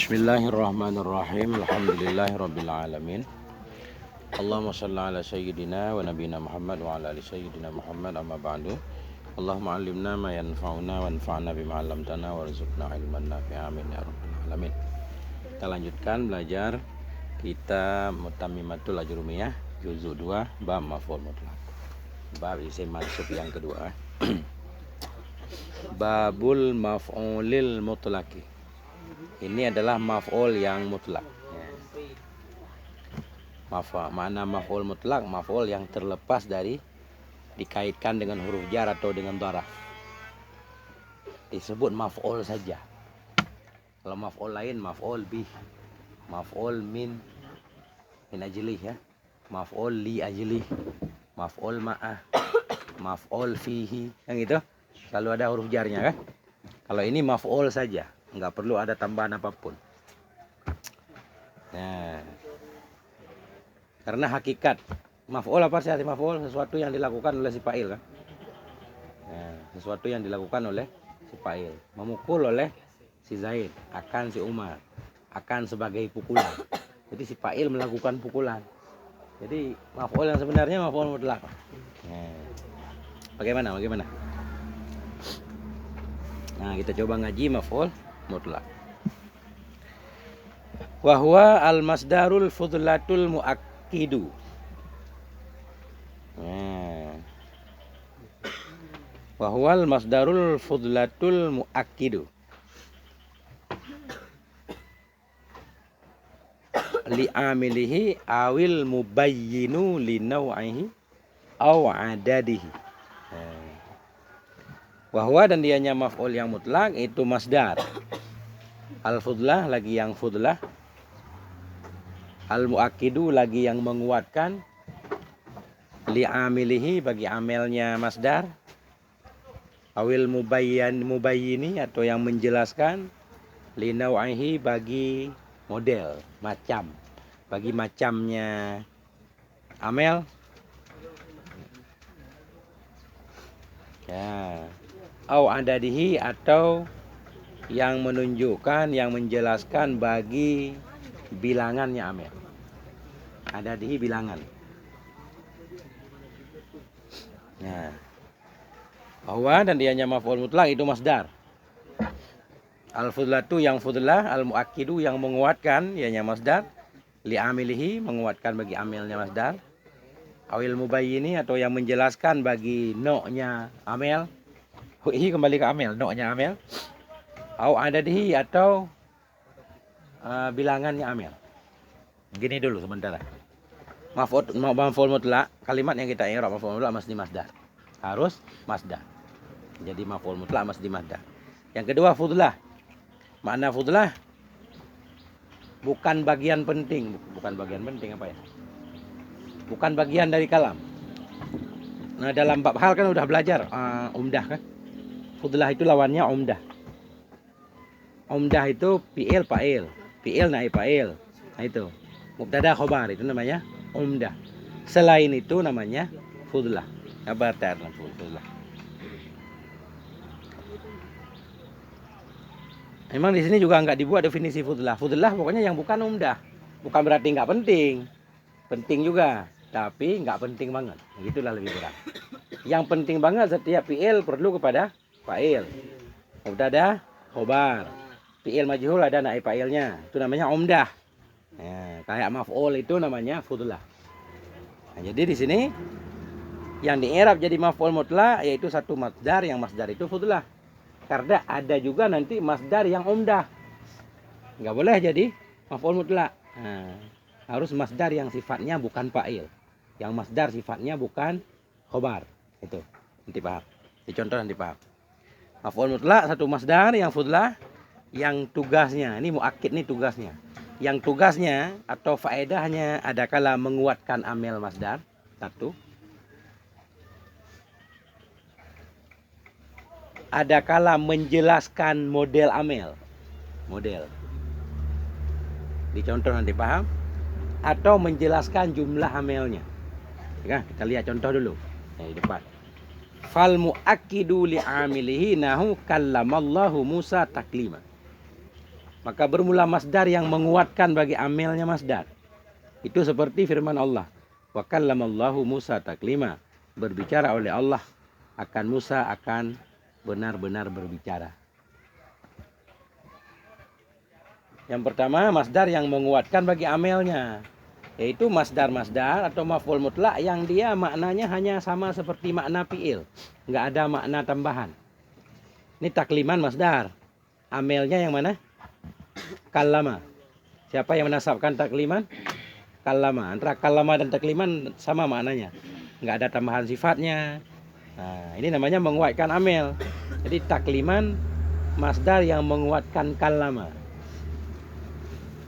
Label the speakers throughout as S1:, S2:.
S1: Bismillahirrahmanirrahim. Alhamdulillahirrabbilalamin. Allahumma salli ala sayyidina wa nabina Muhammad wa ala ali sayyidina Muhammad, amma ba'du. Allahumma alimna ma yanfa'una wanfa'na bima 'allamtana warzuqna ilman nafi'a, amin ya rabbal alamin. Kita lanjutkan belajar kitab Mutammimatul Ajrumiyah juzuk 2 bab maf'ul mutlaq. Bab isim mansub yang kedua. Babul maf'ulil mutlaqi. Ini adalah maf'ul yang mutlak. Mana maf'ul mutlak? Maf'ul yang terlepas dari dikaitkan dengan huruf jar atau dengan dharaf. Disebut maf'ul saja. Kalau maf'ul lain, maf'ul bih, maf'ul min ajlih ya, maf'ul li ajlih, maf'ul ma'ah, maf'ul fihi, yang itu selalu ada huruf jarnya kan. Kalau ini maf'ul saja, nggak perlu ada tambahan apapun. Nah, karena hakikat maf'ul apa sih arti maf'ul? Sesuatu yang dilakukan oleh si fa'il kan. Nah, sesuatu yang dilakukan oleh si fa'il, memukul oleh si Zaid, akan si Umar, akan sebagai pukulan. Jadi si fa'il melakukan pukulan. Jadi maf'ul yang sebenarnya maf'ul mutlaq. Nah, bagaimana? Nah, kita coba ngaji maf'ul mutlaq. Wa huwa al-masdarul fudlatul muakkidu. Wa huwa al-masdarul fudlatul muakkidu. Li'amilihi awil mubayyinu li naw'ihi aw adadihi. Wa huwa, dan dianya maf'ul yang mutlak itu masdar. Al-fudlah lagi yang fudlah, al-muakkidu lagi yang menguatkan, li'amilihi bagi amelnya masdar, awil mubayyini atau yang menjelaskan, li naw'ihi bagi model, macam, bagi macamnya amel. Ya, au adadihi atau yang menunjukkan, yang menjelaskan bagi bilangannya amel. Adadihi bilangan. Nah, bahwa dan dianya maf'ul mutlaq itu masdar. Al-fudlatu yang fudlah, al-muakkidu yang menguatkan, ianya masdar, li'amilihi menguatkan bagi amelnya masdar, awil mubayyini atau yang menjelaskan bagi no'nya amel, hu'i kembali ke amel, no'nya amel, au adadihi atau bilangannya amel. Gini dulu sementara. Maf'ul mutlaq, kalimat yang kita i'rab maf'ul mutlaq mesti masdar. Harus masdar. Jadi maf'ul mutlaq mesti masdar. Yang kedua fudlah. Makna fudlah bukan bagian penting, apa ya? Bukan bagian dari kalam. Nah, dalam bab hal kan udah belajar umdah kan. Fudlah itu lawannya umdah. Umdah itu fi'il fa'il, fi'il naib fa'il. Nah itu. Mubtada khobar itu namanya umdah. Selain itu namanya fudlah. Apa artinya fudlah? Memang di sini juga nggak dibuat definisi fudlah. Fudlah pokoknya yang bukan umdah. Bukan berarti nggak penting. Penting juga, tapi nggak penting banget. Gitulah lebih berat. Yang penting banget setiap fi'il perlu kepada fa'il. Mubtada khobar. Fi'il majhul ada naib fa'ilnya. Itu namanya umdah. Ya, kayak maf'ul itu namanya fudlah. Nah, jadi di sini yang di-i'rab jadi maf'ul mutlaq yaitu satu masdar, yang masdar itu fudlah. Karena ada juga nanti masdar yang umdah. Nggak boleh jadi maf'ul mutlaq. Nah, harus masdar yang sifatnya bukan fa'il. Yang masdar sifatnya bukan khobar. Itu nanti paham. Di contoh nanti paham. Maf'ul mutlaq satu masdar yang fudlah, yang tugasnya, ini muakkid nih tugasnya. Yang tugasnya atau faedahnya ada kala menguatkan amel masdar. Satu. Ada kala menjelaskan model amel. Model. Dicontoh nanti paham. Atau menjelaskan jumlah amelnya. Ya, kita lihat contoh dulu. Di depan. Fal muakkidu li'amilihi nahu kallamallahu Musa taklima. Maka bermula masdar yang menguatkan bagi amelnya masdar. Itu seperti firman Allah. Wa kallamallahu Musa taklima. Berbicara oleh Allah akan Musa akan benar-benar berbicara. Yang pertama masdar yang menguatkan bagi amelnya. Yaitu masdar-masdar atau maf'ul mutlak yang dia maknanya hanya sama seperti makna fi'il. Nggak ada makna tambahan. Ini takliman masdar. Amelnya yang mana? Kallama. Siapa yang menasabkan takliman? Kallama. Antara kallama dan takliman sama maknanya. Nggak ada tambahan sifatnya. Nah, ini namanya menguatkan amel. Jadi takliman masdar yang menguatkan kallama.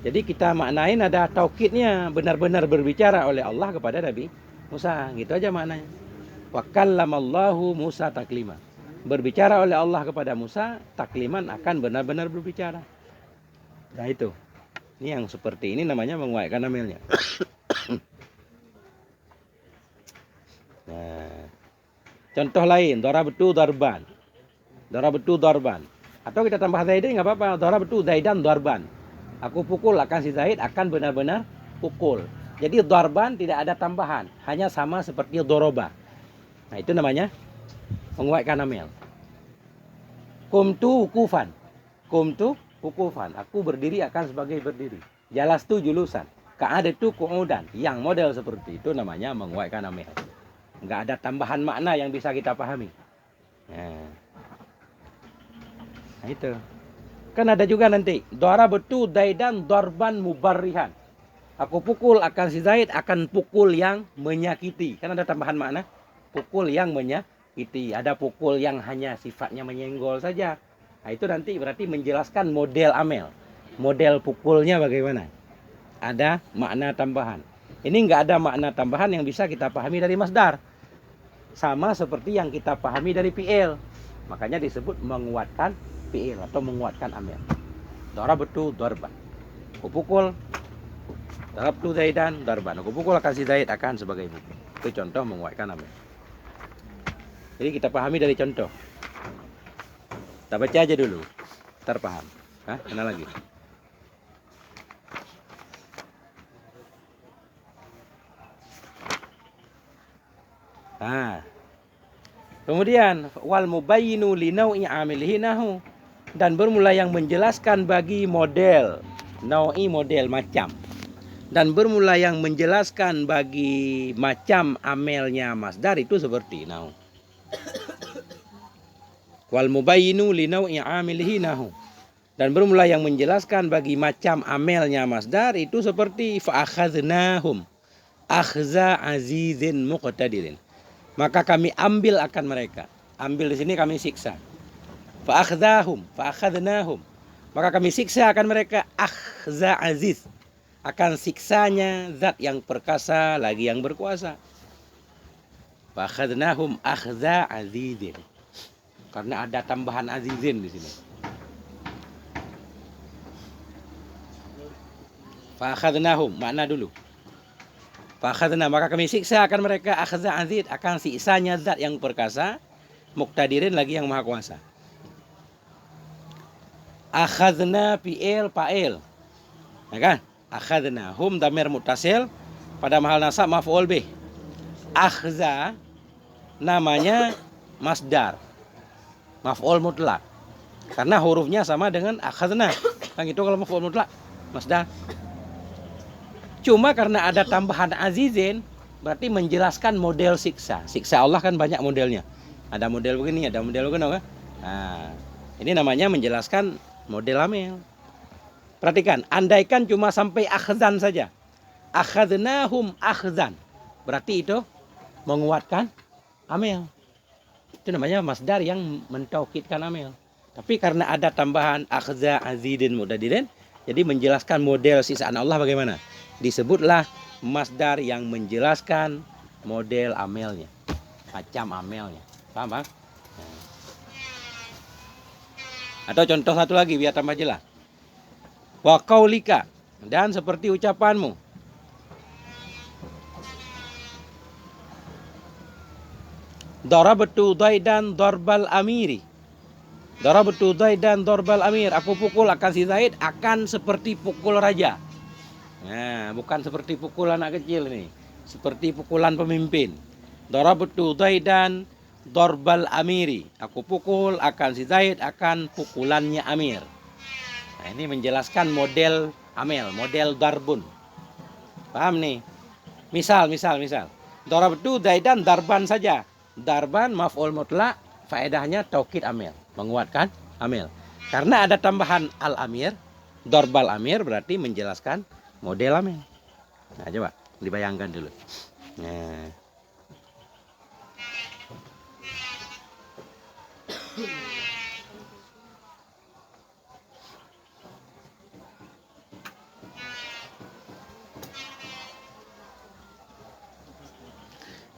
S1: Jadi kita maknain ada taukidnya, benar-benar berbicara oleh Allah kepada Nabi Musa. Gitu aja maknanya. Wa kallamallahu Musa taklima. Berbicara oleh Allah kepada Musa, takliman akan benar-benar berbicara. Nah itu. Ini yang seperti ini namanya menguatkan amelnya. Nah, contoh lain, darabtu darban. Darabtu darban. Atau kita tambah zaidan nggak apa-apa. Darabtu zaidan darban. Aku pukul akan si Zaid akan benar-benar pukul. Jadi darban tidak ada tambahan, hanya sama seperti doroba. Nah itu namanya menguatkan amel. Kumtu wukufan. Kumtu wukufan. Aku berdiri akan sebagai berdiri. Jalastu julusan. Ka'adatu qu'udan. Yang model seperti itu namanya menguatkan amel. Nggak ada tambahan makna yang bisa kita pahami. Nah itu. Kan ada juga nanti darabtu Zaidan darban mubarrihan. Aku pukul akan si Zaid akan pukul yang menyakiti. Kan ada tambahan makna. Pukul yang menyakiti. Ada pukul yang hanya sifatnya menyenggol saja. Nah itu nanti berarti menjelaskan model amel. Model pukulnya bagaimana. Ada makna tambahan. Ini nggak ada makna tambahan yang bisa kita pahami dari masdar. Sama seperti yang kita pahami dari fi'il. Makanya disebut menguatkan fi'il atau menguatkan amel. Darabtu darban. Aku pukul. Darabtu Zaidan darban. Aku pukul akan si Zaid akan sebagai pukul. Itu contoh menguatkan amel. Jadi kita pahami dari contoh. Kita baca aja dulu. Ntar paham. Hah? Mana lagi? Nah. Kemudian wal mubayyinu li nau'i amilihi nahu. Dan bermula yang menjelaskan bagi model. Nau'i model macam. Dan bermula yang menjelaskan bagi macam amelnya masdar itu seperti nahu. Wal mubayyinu li nau'i amilihi nahu. Dan bermula yang menjelaskan bagi macam amelnya masdar itu seperti fa'akhadnahum akhza azizin muqtadirin. Maka kami ambil akan mereka. Ambil di sini kami siksa. Fa'akhadnahum. Maka kami siksa akan mereka akhza aziz. Akan siksanya zat yang perkasa lagi yang berkuasa. Fa'akhadnahum akhza azizin. Karena ada tambahan azizin di sini. Fa'akhadnahum, makna dulu. Fa'akhadna, maka kami siksa akan mereka akhza aziz, akan siksanya zat yang perkasa, muqtadirin lagi yang maha kuasa. Akhadna fi'il fa'il. Ya kan? Akhadna hum damir muttasil pada mahal nasab maf'ul bih. Akhza namanya masdar. Maf'ul mutlak. Karena hurufnya sama dengan akhadna. Kan itu kalau maf'ul mutlak masdar. Cuma karena ada tambahan azizin, berarti menjelaskan model siksa. Siksa Allah kan banyak modelnya. Ada model begini, ada model begini. Kan? Nah, ini namanya menjelaskan model amel. Perhatikan, andaikan cuma sampai akhzan saja. Akhadnahum akhzan. Berarti itu menguatkan amel. Itu namanya masdar yang mentaukidkan amel. Tapi karena ada tambahan akhza azidin mudadirin, jadi menjelaskan model sisaan Allah bagaimana? Disebutlah masdar yang menjelaskan model amelnya, macam amelnya. Paham, Bang? Atau contoh satu lagi biar tambah jelas. Wa qaulika, dan seperti ucapanmu. Darabtu Zaidan darbal amiri. Darabtu Zaidan darbal amir. Aku pukul akan si Zaid akan seperti pukul raja. Nah, bukan seperti pukul anak kecil nih. Seperti pukulan pemimpin. Darabtu Zaidan darbal amiri. Aku pukul akan si Zaid akan pukulannya amir. Nah, ini menjelaskan model amel, model darbun. Paham nih? Misal. Darabtu Zaidan darban saja. Darban maf'ul mutlak, faedahnya taukid amil, menguatkan amil. Karena ada tambahan al-amir, darbal amir berarti menjelaskan model amil. Nah, coba dibayangkan dulu. Nah.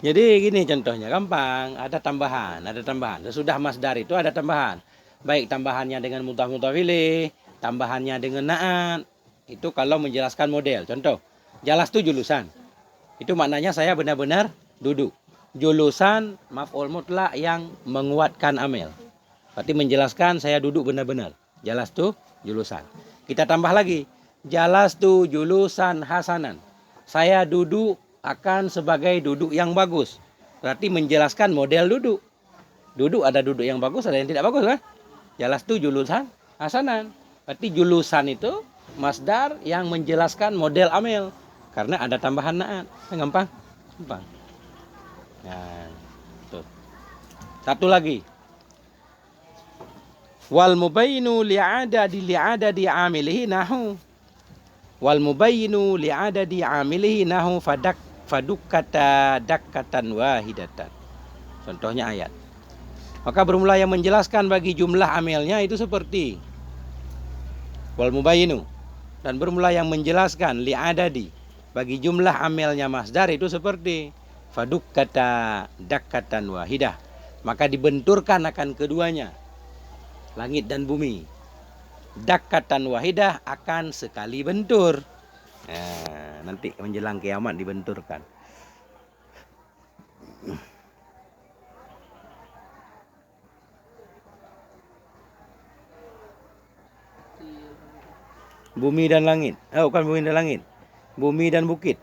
S1: Jadi gini contohnya, gampang, ada tambahan. Sesudah masdar itu ada tambahan. Baik tambahannya dengan mudhaf mudhaf ilaih, tambahannya dengan na'at. Itu kalau menjelaskan model. Contoh, jalas itu julusan. Itu maknanya saya benar-benar duduk. Julusan maf'ul mutlak yang menguatkan amil. Berarti menjelaskan saya duduk benar-benar. Jalas itu julusan. Kita tambah lagi. Jalas itu julusan hasanan. Saya duduk akan sebagai duduk yang bagus. Berarti menjelaskan model duduk. Duduk ada duduk yang bagus, ada yang tidak bagus kan? Jalas itu julusan hasanan. Berarti julusan itu masdar yang menjelaskan model amil. Karena ada tambahan na'at. Gampang? Gampang. Nah, tuh. Satu lagi. Wal mubayinu li'adadi amilihi nahu. Wal mubayinu li'adadi amilihi nahu fadukkata dakkatan wahidatan. Contohnya ayat. Maka bermula yang menjelaskan bagi jumlah amilnya itu seperti wal mubayinu, dan bermula yang menjelaskan li'adadi bagi jumlah amilnya masdar itu seperti fadukkata dakkatan wahidah. Maka dibenturkan akan keduanya, langit dan bumi. Dakkatan wahidah akan sekali bentur. Nah, nanti menjelang kiamat dibenturkan. Bumi dan langit. Bukan bumi dan langit. Bumi dan bukit.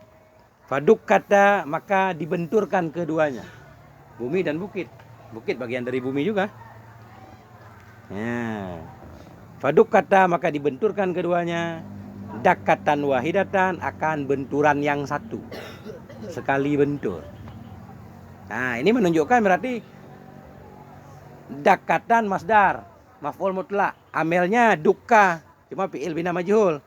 S1: Faduk kata, maka dibenturkan keduanya. Bumi dan bukit. Bukit bagian dari bumi juga. Nah, faduk kata, maka dibenturkan keduanya. Dakatan wahidatan, akan benturan yang satu. Sekali bentur. Nah, ini menunjukkan berarti dakatan masdar, maf'ul mutlak. Amelnya duka, cuma fi'il bina majhul.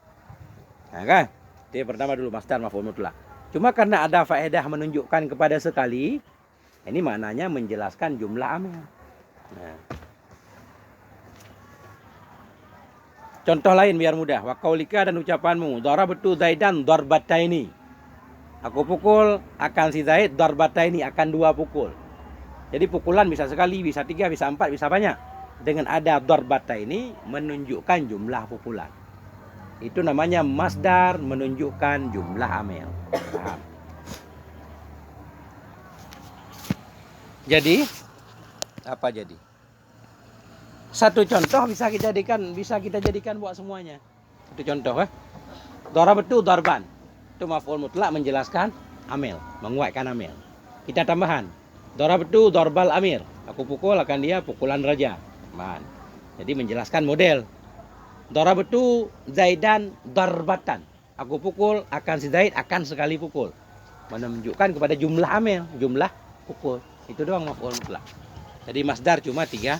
S1: Nah kan? Itu pertama dulu masdar maf'ul mutlak. Cuma karena ada faedah menunjukkan kepada sekali, ini maknanya menjelaskan jumlah amil. Nah. Contoh lain biar mudah. Wa qaulika, dan ucapanmu, darabtu Zaidan darbataini. Aku pukul akan si Zaid darbataini, akan dua pukul. Jadi pukulan bisa sekali, bisa tiga, bisa empat, bisa banyak. Dengan ada darbataini menunjukkan jumlah pukulan. Itu namanya masdar menunjukkan jumlah amil. Paham? Jadi apa jadi? Satu contoh bisa kita jadikan buat semuanya. Satu contoh darabtu darban. Itu maf'ul mutlak menjelaskan amil, menguatkan amil. Kita tambahan. Darabtu darbal amir. Aku pukul akan dia pukulan raja. Man. Jadi menjelaskan model. Darabtu Zaidan darbatan. Aku pukul akan si Zaid akan sekali pukul. Menunjukkan kepada jumlah amil, jumlah pukul. Itu doang maf'ul mutlak. Jadi masdar cuma tiga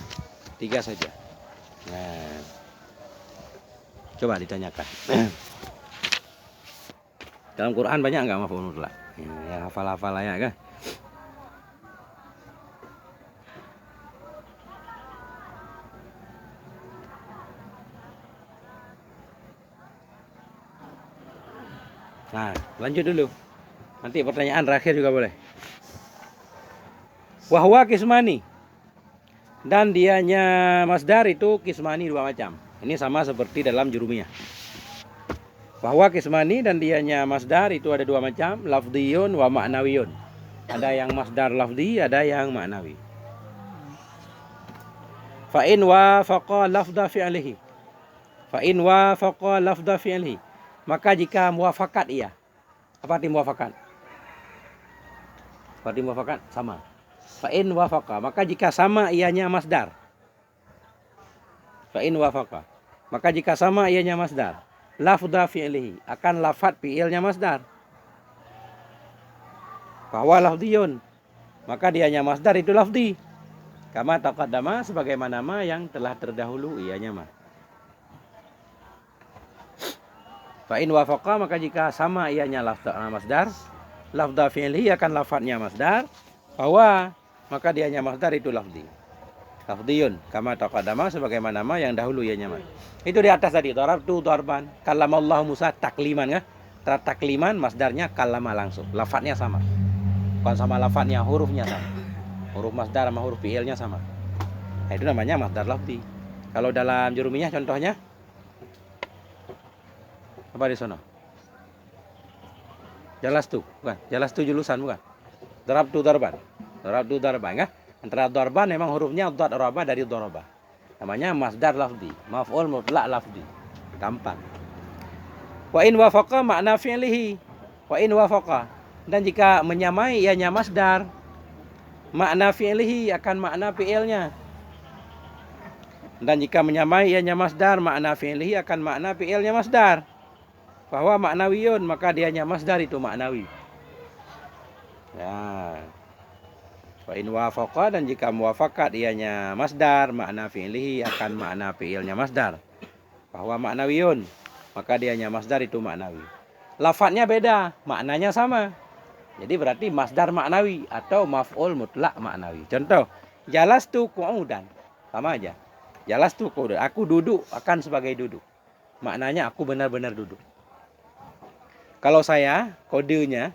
S1: saja. Nah, coba ditanyakan. Dalam Quran banyak nggak maf'ul mutlak? Ya, hafal-hafal aja kan. Nah, lanjut dulu. Nanti pertanyaan terakhir juga boleh. Wahwa kismani. Dan dianya masdar itu kismani dua macam. Ini sama seperti dalam jurumiyah. Wahwa kismani, dan dianya masdar itu ada dua macam, lafdhiyun wa ma'nawiyun. Ada yang masdar lafdhi, ada yang ma'nawi. Fa in wafaqa lafdha fi'lihi. Fa in wafaqa lafdha fi'lihi. Maka jika muwafakat ia. Apa arti muwafakat? Berarti muwafakat sama. Fa in wafaqa, maka jika sama ianya masdar. Fa in wafaqa, maka jika sama ianya masdar. Lafdha fi'lihi, akan lafad fi'ilnya masdar. Bahwa lafdiyun, maka dianya masdar itu lafdi. Kama taqaddama, sebagaimana ma yang telah terdahulu ianya ma. Fa in wafaqa, maka jika sama ianya masdar, lafdha fi'lihi akan lafadnya masdar. Bahwa, maka dianya masdar itu lafdi. Lafdiyun, kama taqaddama, sebagaimana ma yang dahulu ianya ma. Itu di atas tadi, darabtu darban. Kallamallahu Musa takliman, kan? Takliman masdarnya kallama langsung. Lafadnya sama. Bukan sama lafadnya, hurufnya sama. Huruf masdar sama huruf fi'ilnya sama. Nah, itu namanya masdar lafdi. Kalau dalam jurumiyah contohnya apa di sana? Jalastu, bukan? Jalastu julusan, bukan? Darabtu darban. Darabtu darban, kan? Antara darban memang hurufnya daraba dari daraba. Namanya masdar lafdi, maf'ul mutlaq lafdi. Gampang. Wa in wafaqa makna fi'lihi. Wa in wafaqa, dan jika menyamai ianya masdar, makna fi'lihi akan makna fi'ilnya. Dan jika menyamai ianya masdar, makna fi'lihi akan makna fi'ilnya masdar. Bahwa maknawiyun, maka dianya masdar itu maknawi. Ya. Wa in wafaqa, dan jika muwafakat ianya masdar, makna fi'lihi akan makna fi'ilnya masdar. Bahwa maknawiyun, maka dianya masdar itu maknawi. Lafadznya beda, maknanya sama. Jadi berarti masdar maknawi atau maf'ul mutlak maknawi. Contoh, jalastu qu'udan. Sama aja. Jalastu qu'udan. Aku duduk akan sebagai duduk. Maknanya aku benar-benar duduk. Kalau saya, kodenya,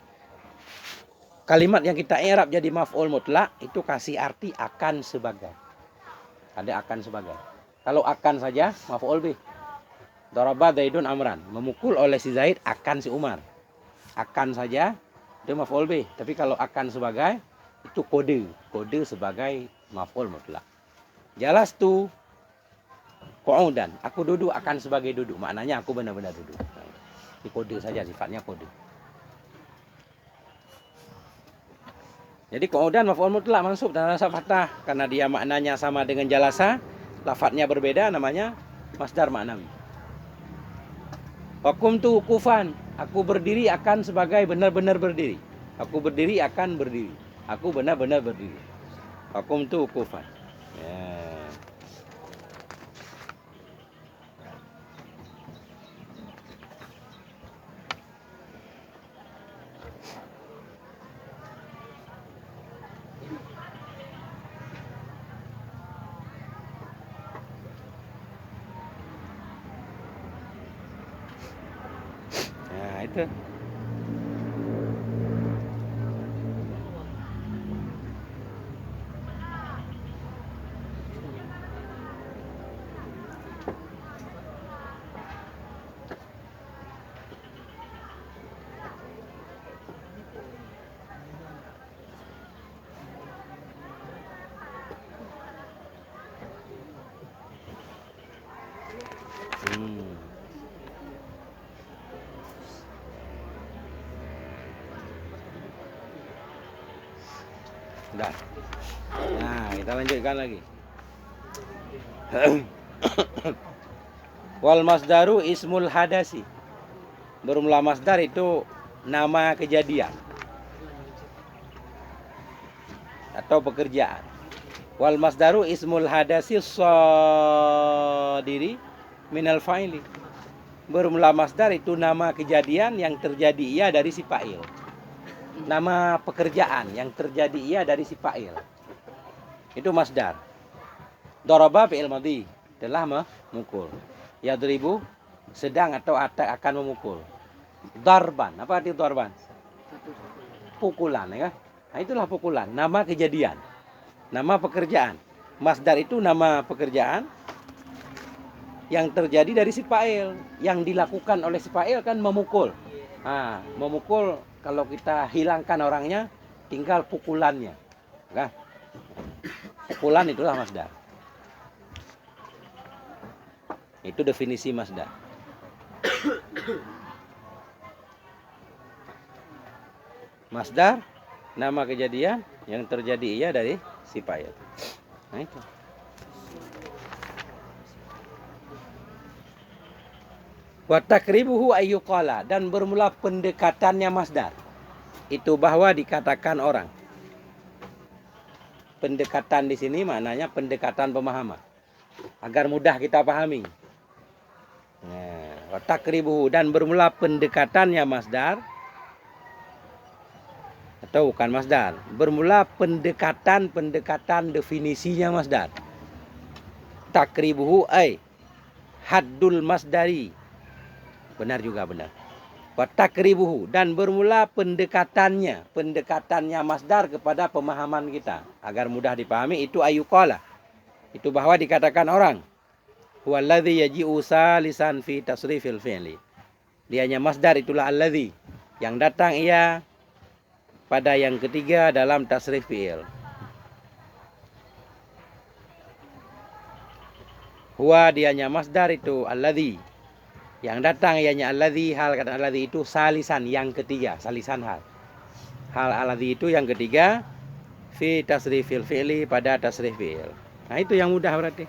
S1: kalimat yang kita i'rab jadi maf'ul mutlak, itu kasih arti akan sebagai. Ada akan sebagai. Kalau akan saja, maf'ul bih. Daraba Zaidun Amran. Memukul oleh si Zaid akan si Umar. Akan saja, itu maf'ul bih. Tapi kalau akan sebagai, itu kode. Kode sebagai maf'ul mutlak. Jalastu qu'udan. Aku duduk akan sebagai duduk. Maknanya aku benar-benar duduk. Ini kode saja, sifatnya kode. Jadi qu'udan maf'ul mutlak mansub dan rasa fathah. Karena dia maknanya sama dengan jalasa, lafadznya berbeda, namanya masdar maknawi. Waqumtu wuqufan. Aku berdiri akan sebagai benar-benar berdiri. Aku berdiri akan berdiri. Aku benar-benar berdiri. Waqumtu wuqufan. Ya. Nah, itu. Udah. Nah, kita lanjutkan lagi. Wal masdaru ismul hadasi. Bermula masdar itu nama kejadian atau pekerjaan. Wal masdaru ismul hadasi sadiri minal fa'ili. Bermula masdar itu nama kejadian yang terjadi ia dari si fa'il. Nama pekerjaan yang terjadi ia dari si fa'il. Itu masdar. Daraba fi'il madhi, telah memukul. Yadribu sedang atau akan memukul. Darban, apa arti darban? Pukulan, ya. Nah, itulah pukulan, nama kejadian. Nama pekerjaan. Masdar itu nama pekerjaan yang terjadi dari si fa'il, yang dilakukan oleh si fa'il kan memukul. Nah, memukul kalau kita hilangkan orangnya, tinggal pukulannya. Nah, pukulan itulah masdar. Itu definisi masdar. Masdar, nama kejadian yang terjadi ia dari si payet. Nah itu. Wa takribuhu ayyuqala, dan bermula pendekatannya masdar. Itu bahwa dikatakan orang. Pendekatan di sini maknanya pendekatan pemahaman. Agar mudah kita pahami. Nah, wa takribuhu, dan bermula pendekatannya masdar. Atau bukan masdar, bermula pendekatan definisinya masdar. Takribuhu ay haddul masdari, benar juga benar. Wa takribuhu, dan bermula pendekatannya masdar kepada pemahaman kita agar mudah dipahami. Itu ayyuqala, itu bahwa dikatakan orang. Huwallazi yaji'u salisan fi tasrifil fi'li, dianya masdar itulah alladzi, yang datang ia pada yang ketiga dalam tasrif fi'il. Huwa, dianya masdar itu alladzi, yang datang ianya alladzi, hal kata alladzi itu salisan, yang ketiga, salisan hal. Hal alladzi itu yang ketiga fi tasrifil fi'li, pada tasrif fi'il. Nah itu yang mudah berarti.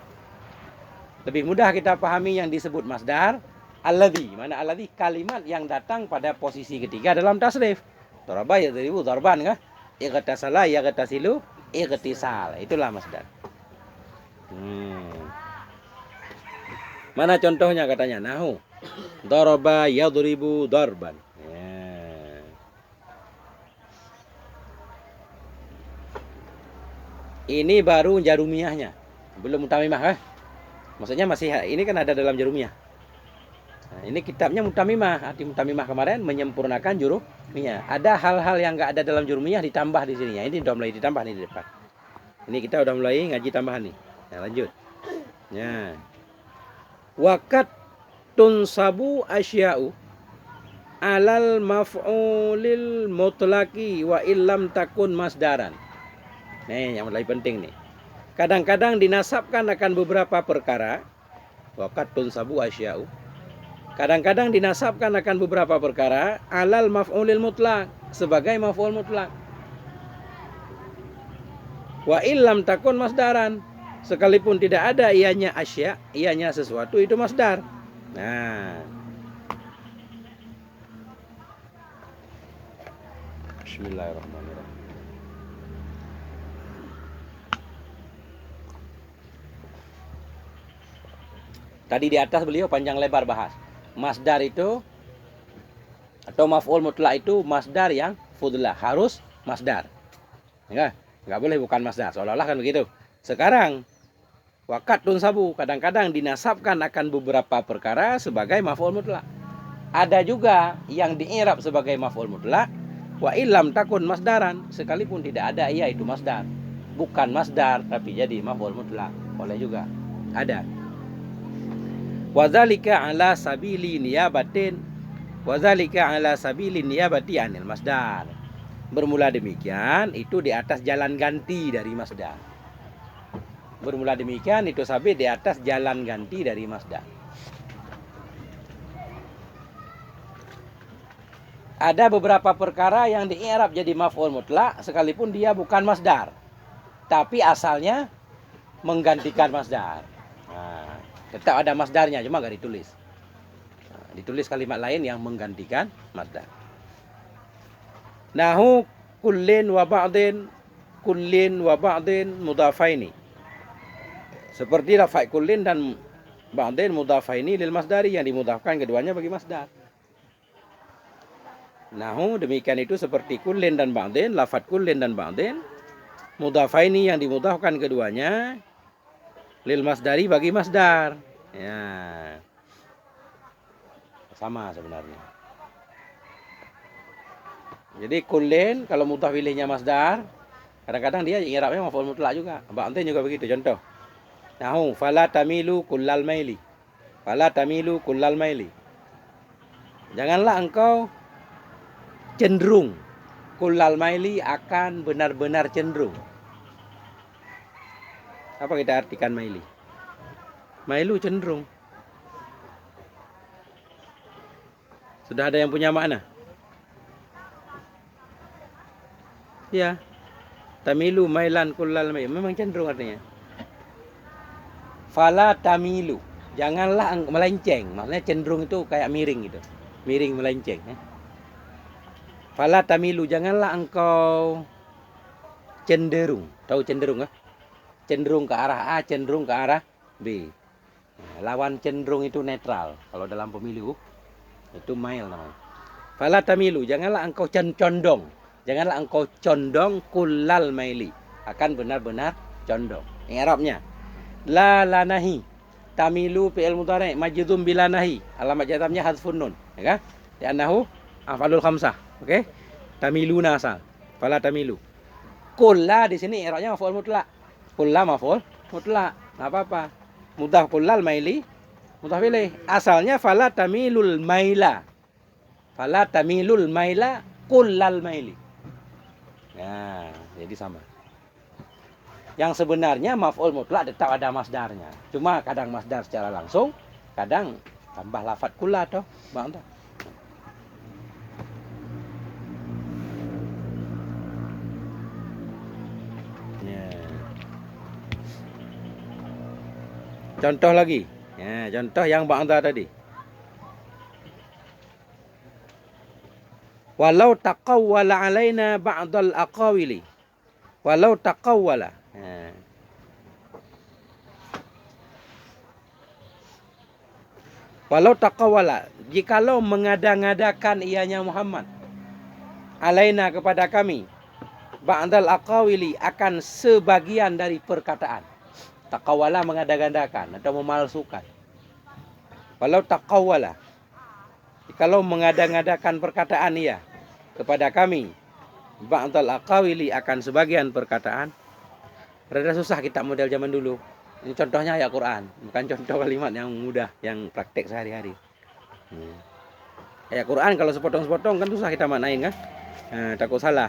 S1: Lebih mudah kita pahami yang disebut masdar alladzi. Mana alladzi? Kalimat yang datang pada posisi ketiga dalam tasrif. Daraba yadribu darban kah? Ightasala yaghtasilu ightisal. Itulah masdar. Mana contohnya katanya? Nahu. Daraba yadribu darban. Ya. Ini baru jarumiyahnya. Belum mutamimah kah? Maksudnya masih ini kan ada dalam jarumiyah. Nah, ini kitabnya mutamimah. Arti mutamimah kemarin menyempurnakan jurumiyah. Ada hal-hal yang enggak ada dalam jurumiyah ditambah di sini. Ya, ini udah mulai ditambah nih di depan. Ini kita udah mulai ngaji tambahan nih. Nah, lanjut. Ya. Waqat tunsabu asya'u alal maf'ulil mutlaqi wa illam takun masdaran. Nih yang lebih penting nih. Kadang-kadang dinasabkan akan beberapa perkara. Waqat tunsabu asya'u, kadang-kadang dinasabkan akan beberapa perkara alal maf'ulil mutlaq, sebagai maf'ul mutlaq. Wa illam takun masdaran, sekalipun tidak ada ianya asya, ianya sesuatu, itu masdar. Nah, bismillahirrahmanirrahim. Tadi di atas beliau panjang lebar bahas. Masdar itu atau maf'ul mutlak itu masdar yang fudlah, harus masdar. Enggak boleh bukan masdar, seolah-olah kan begitu. Sekarang waqat tunsabu, kadang-kadang dinasabkan akan beberapa perkara sebagai maf'ul mutlak. Ada juga yang di'irab sebagai maf'ul mutlak wa illam takun masdaran, sekalipun tidak ada ia itu masdar. Bukan masdar tapi jadi maf'ul mutlak. Boleh juga. Ada. Wadzalika ala sabili niyabatin, wadzalika ala sabili niyabati anil masdar. Bermula demikian itu di atas jalan ganti dari masdar. Bermula demikian itu sabit di atas jalan ganti dari masdar. Ada beberapa perkara yang di-i'rab jadi maf'ul mutlak sekalipun dia bukan masdar, tapi asalnya menggantikan masdar. Nah, tetap ada masdarnya, cuma gak ditulis. Nah, ditulis kalimat lain yang menggantikan masdar. Nahu kullin wa ba'din mudhafaini. Seperti lafaz kullin dan ba'din mudhafaini lil masdari, yang dimudhafkan keduanya bagi masdar. Nahu demikian itu seperti kullin dan ba'din, lafaz kullin dan ba'din mudhafaini yang dimudhafkan keduanya lil masdari bagi masdar. Ya. Sama sebenarnya. Jadi kullin kalau mudhaf ilainya masdar, kadang-kadang dia i'rabnya maf'ul mutlak juga. Ba'din juga begitu. Contoh. Nahu fala tamilu kullal maili. Fala tamilu kullal maili. Janganlah engkau cenderung. Kullal maili akan benar-benar cenderung. Apa kita artikan maili? Mailu cenderung. Sudah ada yang punya makna? Ya. Tamilu mailan kullal mail. Memang cenderung artinya. Fala tamilu. Janganlah melenceng. Maksudnya cenderung itu kayak miring gitu. Miring melenceng. Ya. Fala tamilu. Janganlah engkau cenderung. Tahu cenderung kan? Cenderung ke arah A, cenderung ke arah B. Nah, lawan cenderung itu netral. Kalau dalam pemilu itu mail namanya. Fala tamilu. Janganlah engkau condong. Janganlah engkau condong kullal maili. Akan benar-benar condong. Ini Arabnya. La lanahi. Tamilu fi'il mudhari' majzum bila nahi. Alamat jazmnya hadfun nun, ya kan? Li'annahu af'alul khamsah. Oke? Tamiluna asal. Fala tamilu. Kulla di sini i'rabnya maf'ul mutlak. Kulla maf'ul mutlak. Enggak apa-apa. Mudhaf kullal maili. Mudhaf ilaih. Asalnya fala tamilul maila. Fala tamilul maila kullal maili. Nah, jadi sama. Yang sebenarnya maf'ul mutlak tetap ada masdarnya. Cuma kadang masdar secara langsung, kadang tambah lafadz kulla toh, Bang. Ya. Contoh lagi. Ya, contoh yang ba'da tadi. Walau taqawwala alaina ba'dal aqawili. Walau taqawwala. Nah. Walau taqawwala, jikalau mengada-ngadakan ianya Muhammad alaina kepada kami ba'dal aqawili akan sebagian dari perkataan. Taqawwala mengada-ngadakan atau memalsukan. Walau taqawwala, jikalau mengada-ngadakan perkataan ia kepada kami ba'dal aqawili akan sebagian perkataan. Rada susah kita model zaman dulu. Ini contohnya ayat Quran, bukan contoh kalimat yang mudah, yang praktek sehari-hari. Ayat Quran kalau sepotong-sepotong kan susah kita maknain kan? Takut salah.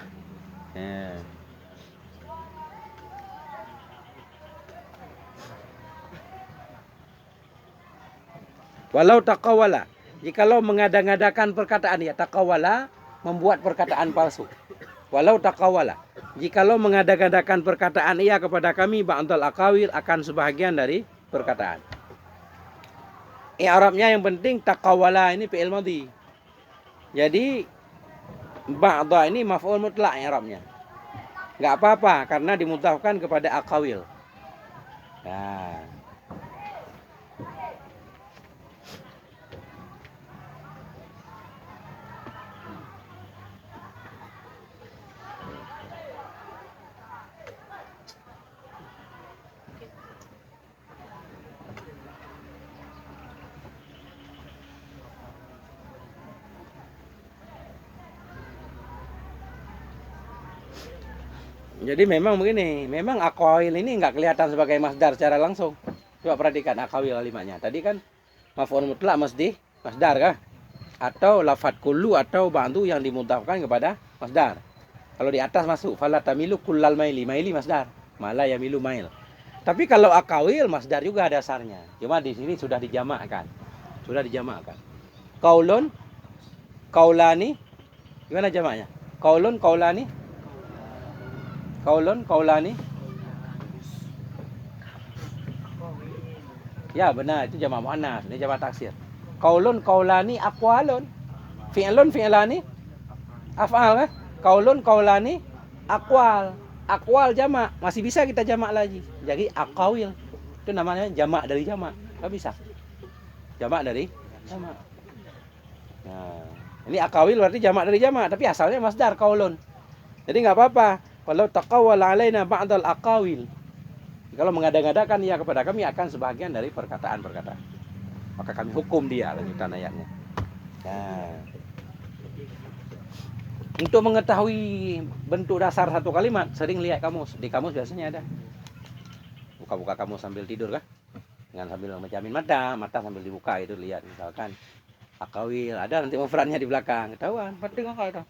S1: Walau taqawwala, jikalau mengada-ngadakan perkataan ya, taqawwala membuat perkataan palsu. Walau taqawwala, jikalau mengada-ngadakan perkataan ia kepada kami ba'dal aqawil akan sebahagian dari perkataan. I'rabnya yang penting taqawwala ini fi'il madhi. Jadi ba'da ini maf'ul mutlak i'rabnya. Enggak apa-apa karena dimudhafkan kepada aqawil. Nah. Jadi memang begini, memang aqawil ini nggak kelihatan sebagai masdar secara langsung. Coba perhatikan aqawil kalimatnya. Tadi kan maf'ul mutlak mesti masdar kah? Atau lafadz kullu atau ba'du yang dimudhafkan kepada masdar. Kalau di atas masuk fala tamilu kullal maili, maili masdar, mala yamilu mail. Tapi kalau aqawil masdar juga dasarnya. Cuma di sini sudah dijamakkan. Sudah dijamakkan. Qaulun, qaulani, gimana jamaknya? Qaulun, qaulani, qaulun, qaulani. Ya benar, itu jamak muannas, ini jamak taksir. Qaulun, qaulani, aqwalun. Fi'lun, fi'lani, af'al kan? Qaulun, qaulani, aqwal. Aqwal jamak, masih bisa kita jamak lagi. Jadi aqawil. Itu namanya jamak dari jamak. Enggak bisa. Jamak dari jamak. Nah, ini aqawil berarti jamak dari jamak, tapi asalnya masdar qaulun. Jadi enggak apa-apa. Kalau taqawwala alaina ba'dal aqawil. Kalau mengada-ngadakan ia kepada kami akan sebagian dari perkataan-perkataan. Maka kami hukum dia, lanjutan ayatnya. Nah. Untuk mengetahui bentuk dasar satu kalimat, sering lihat kamus. Di kamus biasanya ada. Buka-buka kamus sambil tidur kah? Dengan sambil menjamin mata sambil dibuka itu lihat misalkan aqawil, ada nanti mufradnya di belakang. Ketahuan, penting enggak itu.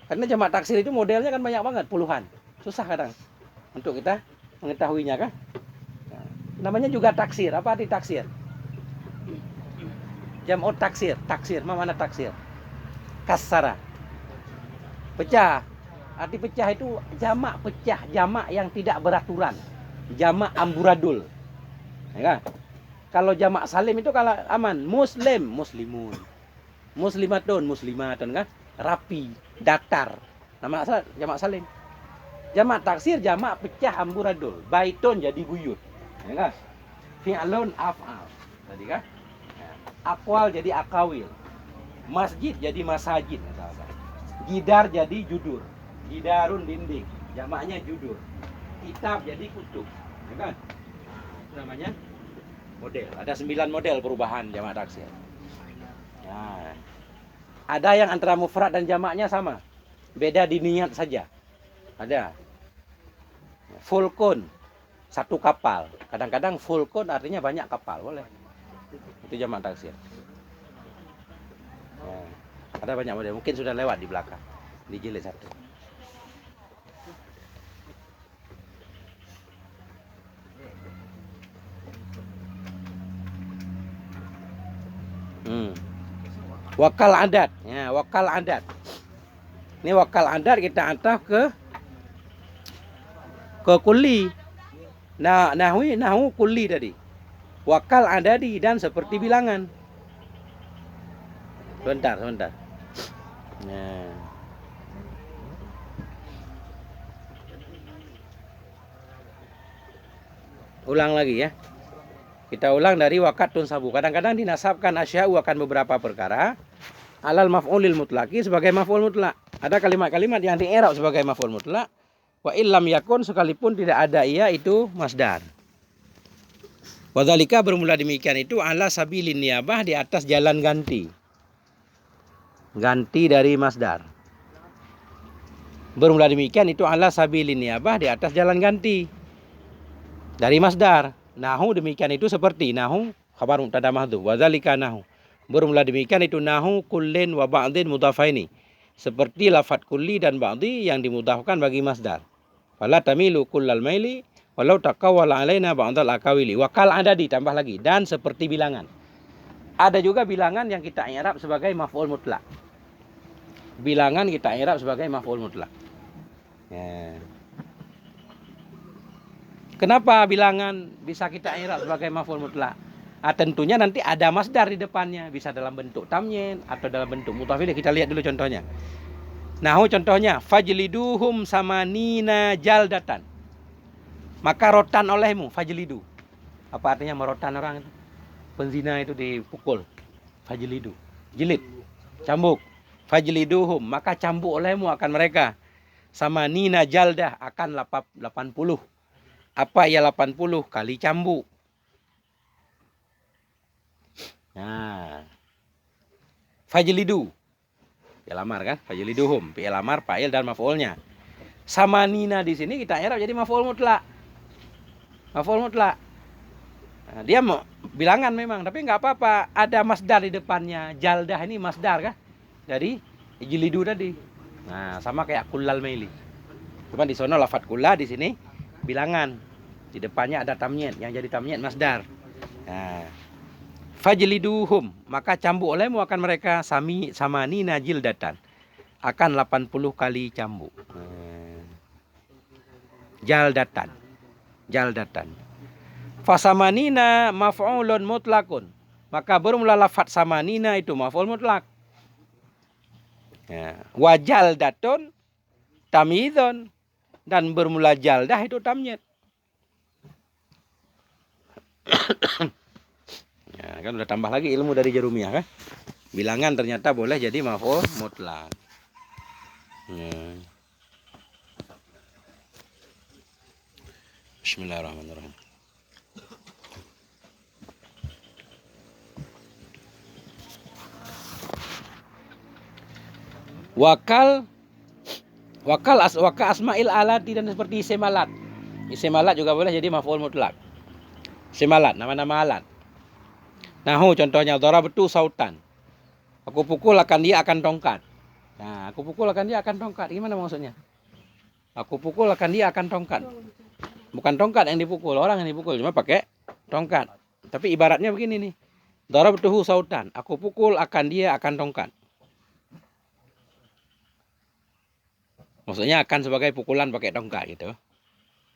S1: Karena jamak taksir itu modelnya kan banyak banget, puluhan. Susah kadang untuk kita mengetahuinya kan. Nah, namanya juga taksir. Apa arti taksir? Jam'ut taksir. Taksir, mana taksir? Kasara. Pecah. Arti pecah itu jamak pecah, jamak yang tidak beraturan. Jamak amburadul. Ya kan? Kalau jamak salim itu kalau aman, muslim, muslimun. Muslimatun, muslimatun kan? Rapi, datar. Nama jamak salim. Jamak taksir, jamak pecah amburadul. Baitun jadi buyut. Ya kan? Fi'lun af'al. Tadi kan? Aqwal jadi akawil. Masjid jadi masajid. Gidar jadi judur. Gidarun dinding. Jamaknya judur. Kitab jadi kutub. Ya kan? Itu namanya model. Ada 9 model perubahan jamak taksir. Nah, ada yang antara mufrad dan jamaknya sama. Beda di niat saja. Ada. Fulkun. Satu kapal. Kadang-kadang fulkun artinya banyak kapal. Boleh. Itu jamak taksir. Nah, ada banyak model. Mungkin sudah lewat di belakang. Di jilid 1. Wakal adat. Ya, wakal adat. Ini wakal adat kita ataf ke kulli. Nah, nahu kulli tadi. Wakal adadi dan seperti bilangan. Sebentar. Nah. Ulang lagi ya. Kita ulang dari wakatun sabu. Kadang-kadang dinasabkan asya'u akan beberapa perkara alal maf'ulil mutlaki sebagai maf'ul mutlak. Ada kalimat-kalimat yang di-i'rab sebagai maf'ul mutlak. Wa illam yakun sekalipun tidak ada ia itu masdar. Wadzalika bermula demikian itu ala sabilin niyabah di atas jalan ganti. Ganti dari masdar. Bermula demikian itu ala sabilin niyabah di atas jalan ganti dari masdar. Nahu demikian itu seperti nahu khabar mubtada mahdhuf. Wadzalika nahu. Bermula demikian itu nahu kullin wa ba'din mudhafaini. Seperti lafadz kulli dan ba'di yang dimudhafkan bagi masdar. Fala tamilu kullal maili walau taqawwala alaina ba'dal akawili. Wakal ada ditambah lagi dan seperti bilangan. Ada juga bilangan yang kita i'rab sebagai maf'ul mutlak. Bilangan kita i'rab sebagai maf'ul mutlak. Ya. Kenapa bilangan bisa kita i'rab sebagai maf'ul mutlak? Tentunya nanti ada masdar di depannya, bisa dalam bentuk tamyin atau dalam bentuk mudhaf ilaih. Kita lihat dulu contohnya. Nahu contohnya, fajliduhum samanina jaldatan. Maka rotan olehmu, fajlidu. Apa artinya merotan orang itu? Penzina itu dipukul. Fajlidu. Jilid. Cambuk. Fajliduhum, maka cambuk olehmu akan mereka. Samanina jaldah akan 80. Apa ya 80 kali cambuk? Nah. Fajlidu. Ya lamar kan? Fajliduhum. Fi'il lamar, fa'il dan maf'ulnya. Samanina di sini kita i'rab jadi maf'ul mutlak. Maf'ul mutlak. Nah, dia mau bilangan memang, tapi enggak apa-apa. Ada masdar di depannya. Jaldah ini masdar kan? Dari ijlidu tadi. Nah, sama kayak kullal maili. Cuma di sono lafadz kulla, di sini bilangan. Di depannya ada tamyin, yang jadi tamyin masdar. Nah, fajliduhum, maka cambuk olehmu akan mereka samanina jildatan. Akan 80 kali cambuk. Jaldatan. Fasamanina maf'ulun mutlakun. Maka bermula lafadz samanina itu maf'ul mutlak. Ya. Wajal datun tamidun, dan bermula jaldah itu tamyiz. Ya, kan udah tambah lagi ilmu dari Jarumiyah kan? Bilangan ternyata boleh jadi maf'ul mutlak. Ya. Bismillahirrahmanirrahim. Wakal asma'il alati dan seperti isim alat. Isim alat juga boleh jadi maf'ul mutlak. Isim alat, nama-nama alat. Nahu contohnya darabtu sautan. Aku pukul akan dia akan tongkat. Nah, aku pukul akan dia akan tongkat. Gimana maksudnya? Aku pukul akan dia akan tongkat. Bukan tongkat yang dipukul, orang yang dipukul, cuma pakai tongkat. Tapi ibaratnya begini nih. Darabtuhu sautan. Aku pukul akan dia akan tongkat. Maksudnya akan sebagai pukulan pakai tongkat gitu.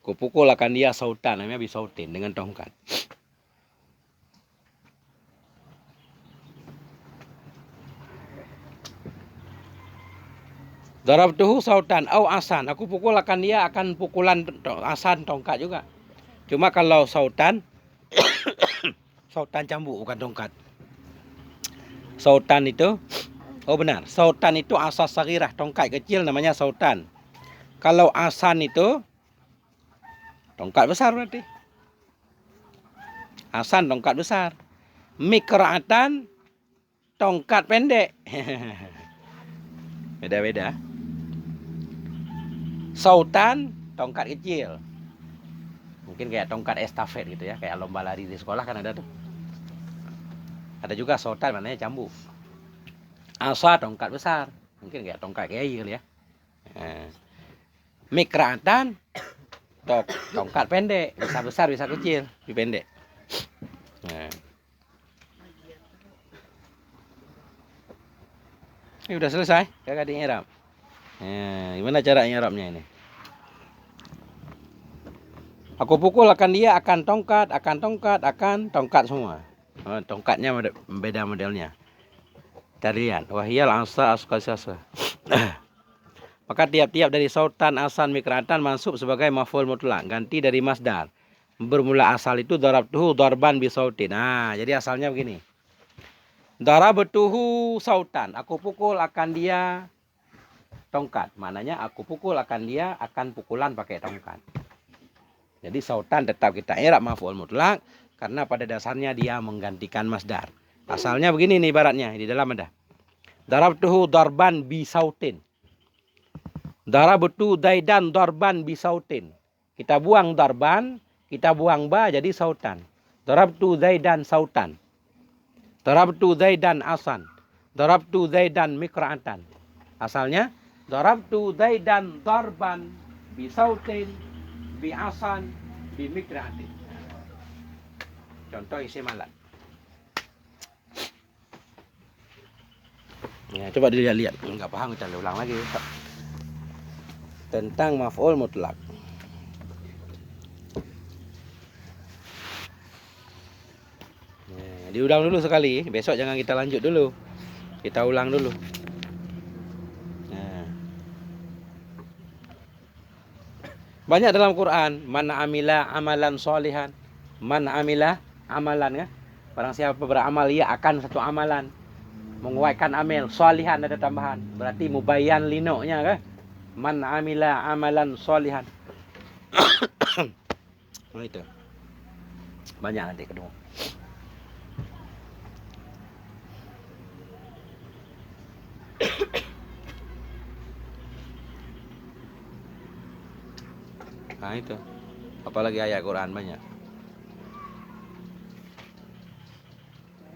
S1: Kupukul akan dia sautan, namanya bisautin dengan tongkat. Darabtuhu sautan au asan. Aku pukul akan dia akan pukulan asan tongkat juga. Cuma kalau sautan sautan cambuk bukan tongkat. Sautan itu benar. Sautan itu asas sarirah, tongkat kecil namanya sautan. Kalau asan itu tongkat besar berarti. Asan tongkat besar. Mikra'atan tongkat pendek. Beda-beda. Sautan tongkat kecil. Mungkin kayak tongkat estafet gitu ya, kayak lomba lari di sekolah kan ada tuh. Ada juga sautan namanya cambuk. Asa tongkat besar. Mungkin kayak tongkat kiai kali ya. Mikra'atan tongkat pendek, bisa besar bisa kecil, lebih pendek. Ini udah selesai, kakak diirab. Gimana cara nyerapnya ini? Aku pukul akan dia, akan tongkat semua. Tongkatnya beda modelnya. Cari lihat. Wahiyal asa asqasasa. Maka tiap-tiap dari sautan, asan, mikratan masuk sebagai maf'ul mutlak, ganti dari masdar. Bermula asal itu darabtuhu darban bisautin. Nah, jadi asalnya begini. Darabtuhu sautan, aku pukul akan dia tongkat. Maknanya aku pukul akan dia akan pukulan pakai tongkat. Jadi sautan tetap kita i'rab maf'ul mutlak karena pada dasarnya dia menggantikan masdar. Asalnya begini nih ibaratnya, di dalam ada. Darabtuhu darban bisautin. Darabtu daidan darban bisautin. Kita buang darban, kita buang ba jadi sautan. Darabtu zaidan sautan. Darabtu zaidan asan. Darabtu zaidan mikra'atan. Asalnya darabtu zaidan darban bisautin bi'asan bimikra'atin. Contoh isi malat. Ya, coba dilihat-lihat. Enggak paham kita ulang lagi. Tentang maf'ul mutlak. Ya, diulang dulu sekali. Besok jangan kita lanjut dulu. Kita ulang dulu. Nah. Banyak dalam Quran. Man amila amalan sholihan. Man amila amalan ya. Barang siapa beramal ia akan satu amalan. Menguatkan amal. Sholihan ada tambahan. Berarti mubayyan linoknya kan. Man amila amalan sholihan. Nah itu. Banyak nanti ketemu. Nah itu. Apalagi ayat Quran banyak.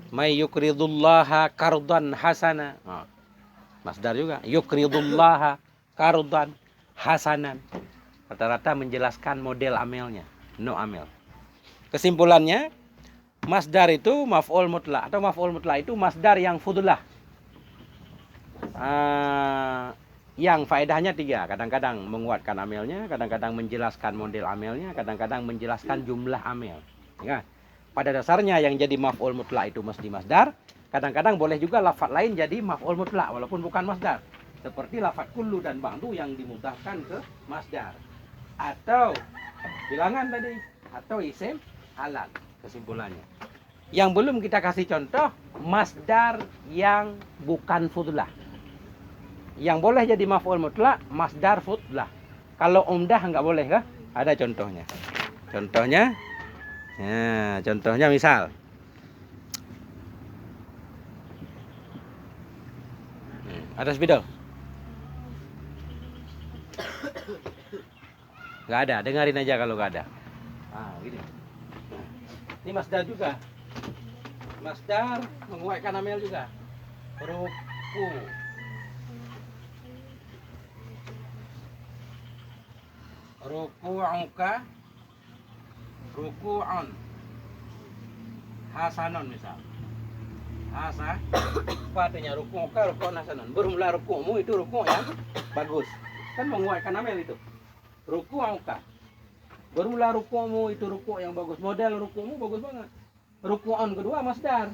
S1: May yukridullaha qardan hasana. Nah, masdar juga. Yukridullaha qardan hasanan. Rata-rata menjelaskan model amelnya. No amel. Kesimpulannya, masdar itu maf'ul mutlak. Atau maf'ul mutlak itu masdar yang fudulah. Yang faedahnya 3. Kadang-kadang menguatkan amelnya, kadang-kadang menjelaskan model amelnya, kadang-kadang menjelaskan jumlah amel. Ya. Pada dasarnya yang jadi maf'ul mutlak itu mesti masdar. Kadang-kadang boleh juga lafaz lain jadi maf'ul mutlak walaupun bukan masdar. Seperti lafaz kullu dan ba'du yang dimudahkan ke masdar. Atau bilangan tadi. Atau isim halal. Kesimpulannya. Yang belum kita kasih contoh, masdar yang bukan fudlah. Yang boleh jadi maf'ul mutlak, masdar fudlah. Kalau umdah nggak boleh kah? Ada contohnya. Contohnya, ya, contohnya misal. Ada spidol? Nggak ada, dengarin aja kalau nggak ada. Ah, gini. Ini masdar juga. Masdar menguatkan amel juga. Ruku. Ruku'uka. Ruku'un. Hasanon misal. Hasa. Apa artinya ruku'uka, ruku'un hasanon. Bermula ruku'mu itu ruku' yang bagus. Kan menguatkan amel itu. Ruku angka. Barulah rukumu itu ruku yang bagus. Model rukumu bagus banget. Rukuan kedua masdar.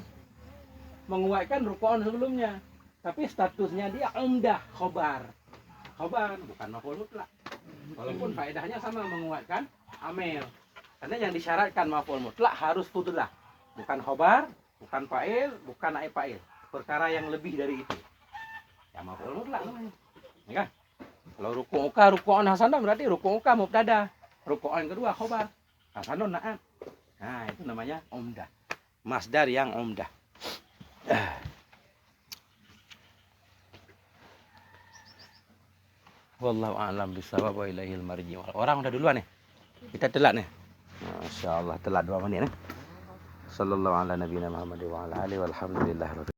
S1: Menguatkan rukuan sebelumnya. Tapi statusnya dia umdah, khobar. Khobar bukan maf'ul mutlak. Walaupun faedahnya sama menguatkan amel. Karena yang disyaratkan maf'ul mutlak harus fudlah. Bukan khobar, bukan fa'il, bukan naib fa'il. Perkara yang lebih dari itu. Ya maf'ul mutlak namanya. Ya kan? Kalau ruku'an hasanah berarti ruku'uka mubtada. Ruku'an kedua khobar. Hasanun na'am. Nah, itu namanya umdah. Masdar yang umdah. Wallahu a'lam bishawab wa ilaihil marji'. Orang udah duluan nih. Kita telat nih. Masya Allah telat 2 menit nih. Sallallahu ala nabiyina Muhammad wa ala alihi walhamdulillah.